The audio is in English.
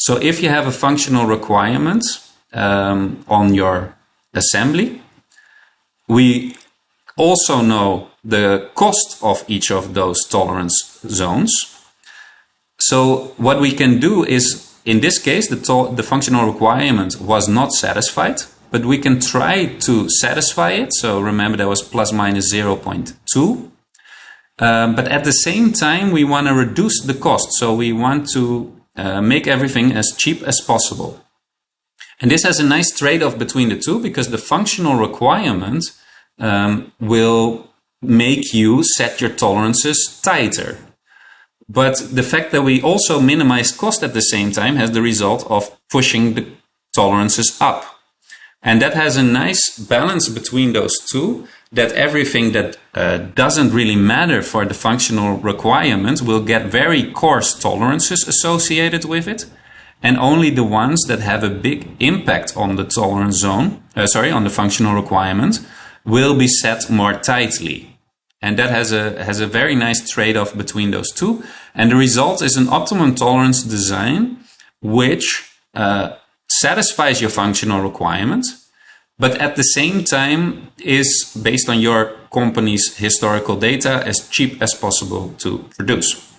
So if you have a functional requirement on your assembly, we also know the cost of each of those tolerance zones. So what we can do is, in this case, the functional requirement was not satisfied, but we can try to satisfy it. So remember, that was plus minus 0.2. But at the same time, we want to reduce the cost. So we want to make everything as cheap as possible. And this has a nice trade-off between the two, because the functional requirement will make you set your tolerances tighter. But the fact that we also minimize cost at the same time has the result of pushing the tolerances up. And that has a nice balance between those two, that everything that doesn't really matter for the functional requirement will get very coarse tolerances associated with it. And only the ones that have a big impact on the tolerance zone, on the functional requirement, will be set more tightly. And that has a very nice trade-off between those two. And the result is an optimum tolerance design which satisfies your functional requirement, but at the same time is, based on your company's historical data, as cheap as possible to produce.